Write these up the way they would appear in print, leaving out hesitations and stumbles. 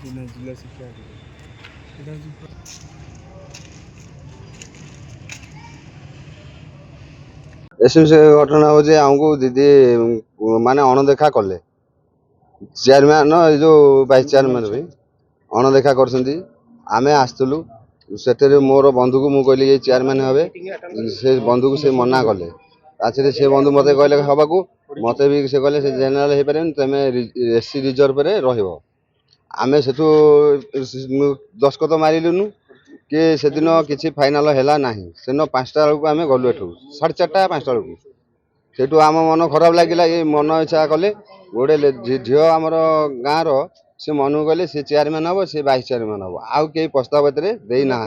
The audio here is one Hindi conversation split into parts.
जिला शिक्षा अधिकारी एसएम से घटना हो जे हमको दीदी माने अणदेखा कले चेयरमैन जो वाइस चेयरमैन भी अणदेखा करछंती आमे आस्तलु सेठे मोर बंधु को मु कहली ये चेयरमैन हबे से बंधु को से मना कले ताछरे से बंधु मते कहले हबाकू मते भी से कहले से जनरल हे पारे तमे एससी रिजर्व रे रहइबो आमे सेठू दस्खत मारिलुनु कि सेदिन किसी फाइनाल हैला नाही सेदिन 5टा बेलू आमे गलु एठू 4:30 5टा बेलू सेठू आम मन खराब लगिला ये मन इच्छा कले गोटे झील आमर गाँव सी मन कले सी चेयरमैन हम सी वाइस चेयरमैन हम आउ कई प्रस्ताव देना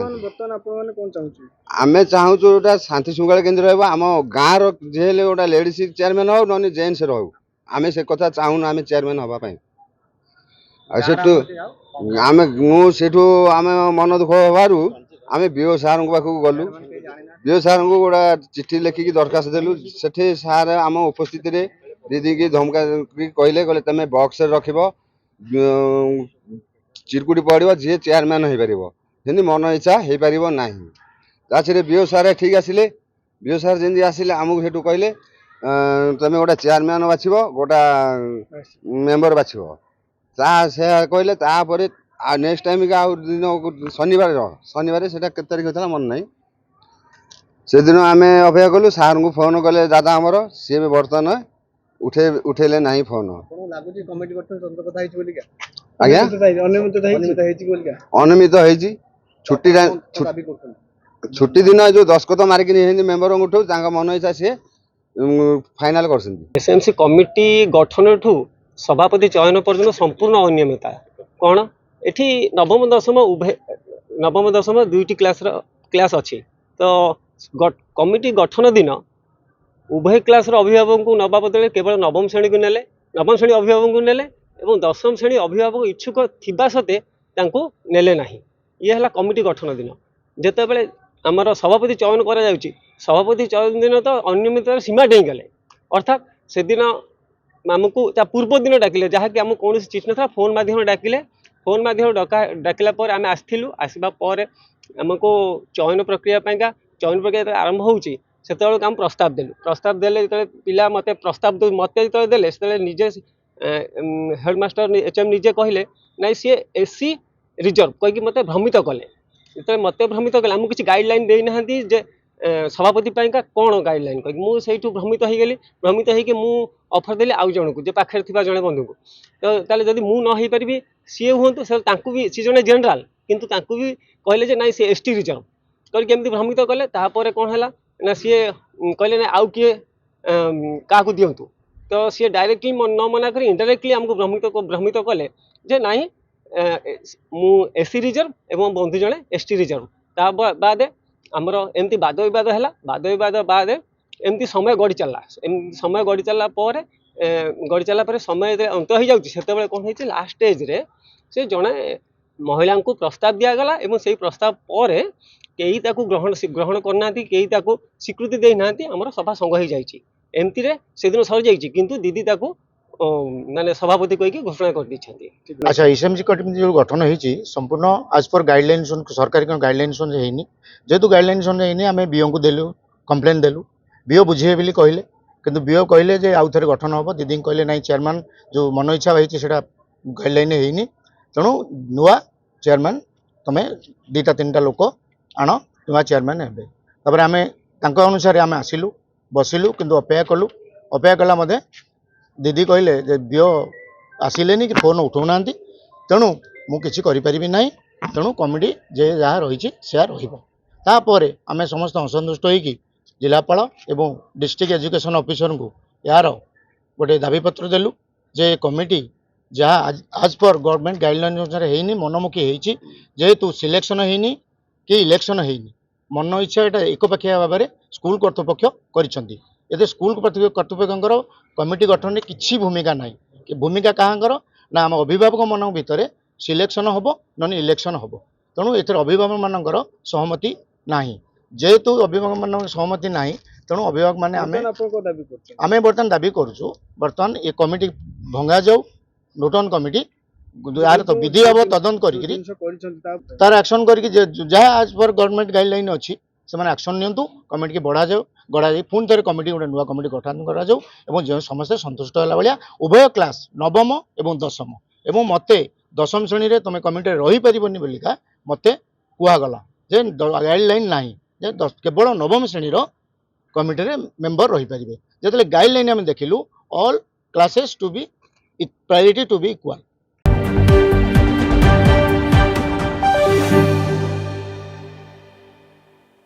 आम चाहूँ गोटा शांति श्रृंखला केन्द्र रम गाँव जी गोटा लेडीज चेयरमैन हो ना जेन्स रहू आम से कथा चाहूँ आम चेयरमैन हाँपाई आम मुठू आम मन दुख हबारू आम बीओ सार पाखक गलु बीओ सार को गोटा चिठी लिखिकी दरखास्त देलु से सार आम उपस्थित दीदी की धमका कहले कहले तुम बक्स रख चिरकुटी पड़ो जी चेयरमैन हो पार मन इच्छा हो पार ना ताछे बीओ सार ठीक आसिले बीओ सार जमी आसिले आमको से कहले तुम गोटा चेयरमैन बाछ गोटा मेम्बर बाछ से कहले तापर नेक्स्ट टाइम दिन शनिवार से तारीख होता मन ना से दिन आम अपेक्षा कलु सार को फोन कले दादा आमर सी भी बर्तमान उठेले ना फोन आज्ञा अनियमित छुट्टी छुट्टी दिन जो दस्खत मारिक मेम्बर उठू मन इच्छा सी फाइनाल कर एसएमसी कमिटी गठन ठू सभापति चयन पर्यटन संपूर्ण अनियमितता कौन एठी नवम दशम उभय नवम दशम दुईटी क्लास अच्छी तो कमिटी गठन दिन उभय क्लास अभिभावक को नवा बदले केवल नवम श्रेणी को नेले नवम श्रेणी अभिभावक को नेले एवं दशम श्रेणी अभिभावक इच्छुक थिबा सत्वे तांको नेले नाही ये हला कमिटी गठन दिन जेते बेले आमर सभापति चयन करा जाउची सभापति चयन दिन तो अनियमित सीमा डेई गले अर्थात से दिन आमको पूर्व दिन डाकिले जहाँकि आम कौन चिठी ना फोन माध्यम डाकिले फोन माध्यम डाकिला आम आसलु आसवा आमको चयन प्रक्रिया चयन प्रक्रिया आरंभ होची सेतबेले आम प्रस्ताव देले पिला मते प्रस्ताव मते देले से निजे हेडमास्टर एचएम निजे कहले ना सी एससी रिजर्व कहीकि मते भ्रमित कले जो मत भ्रमित कले आमको किसी गाइडलाइन देना जे सभापति का कौन गाइडलाइन कही मुझे भ्रमित हो गली भ्रमित हो अफर देली आउ जन को पाखे जड़े बंधु को तो जब मुझे न पारि सी हूँ भी सी जड़े जेनेल किंतु भी कहले ना सी एसटी रिजर्व करके भ्रमित कले तापर कौन है ना सी कहले ना आउ किए क्या दिंतु तो सी डायरेक्टली न मना कर इनडायरेक्टली आमको भ्रमित कले जे ना मु एससी रिजर्व एवं बंधु जड़े एसटी रिजर्व ता बाद आमर एमती वाद विवाद है वाद विवाद बाद एमती समय गड़ी चलला समय गड़ी चलला समय अंत हो जाते कौन है लास्ट स्टेज रे से जड़े महिला को प्रस्ताव दिगला और से प्रस्ताव पर कई ग्रहण करना कई स्वीकृति देना आमर सभा संग हो जामती से दिन सरी जाइए किंतु दीदी माने सभापति कहीकि घोषणा कर दी। अच्छा एसएमसी कमिटी जो गठन होती संपूर्ण आज पर गाइडलाइन सरकारी गाइडलाइन होनी जेहेतु गाइडलाइन होनी आम बीओ को देलु कंप्लेन देलु बीओ बुझे बोली कहले किंतु बीओ कहले जे आउ थे गठन हम दीदी कहले ना चेयरमैन जो मन इच्छा होती से गाइडलाइन होनी तेणु नुआ चेयरमैन तुम्हें 2-3टा लोक आण नुआ चेयरमैन हे आम अनुसार आम आसिलु बसिलु किंतु अपेक्षा कलु अपेक्षा कला दीदी कहले जे बीओ आसिले कि फोन उठाऊना तेणु मुझे करी ना तेणु कमिटी जे जहाँ रही से रहीपर आम समस्त असंतुष्ट होगी जिलापाल एवं डिस्ट्रिक्ट एजुकेशन ऑफिसर को यार गोटे दाबीपत्र देलु जे कमिटी जहाँ आज पर गवर्नमेंट गाइडलाइन अनुसार होनी मनमुखी होती जेहेतु सिलेक्शन होनी कि इलेक्शन होनी मन इच्छा यहाँ एकपाखिया भाव में स्कूल कर्तृपक्ष कर स्कूल कर्तृपक्ष कमिटी गठन में किसी भूमिका ना भूमिका कहाँकर ना आम अभिभावक मान भितर सिलेक्शन हम ना इलेक्शन हम तेणु ये अभिभावक मानकर सहमति ना जेहेतु अभिभावक मान सहमति ना तेणु अभिभावक मैंने आम बर्तमान दाबी करुँ बर्तमान ये कमिटी भंगा जाऊ नूतन कमिटी यार तो विधि हम तदंत ଯୋଉ करी ଜିନିଷ କରିଛନ୍ତି ତା तार एक्शन करके जहाँ आज पर गवर्नमेंट गाइडलाइन अच्छी से एक्शन नियंतु कमिटी की बढ़ा जाऊ गढ़ा जाए पुणी थे कमिटी गोटे नुआ कमिटी गठन करा जाऊ एवं जो समस्ते संतुष्ट है भाया उभय क्लास नवम एवं दशम एवं मते दशम श्रेणी रे तुम कमिटी रही पारिबनी बोलिका मते कुआगला जे गाइडलाइन नाही जे केवल नवम श्रेणी रो कमिटी रे मेंबर रही पारिबे जेतले गाइडलाइन हम देखिलु all classes to be priority to be equal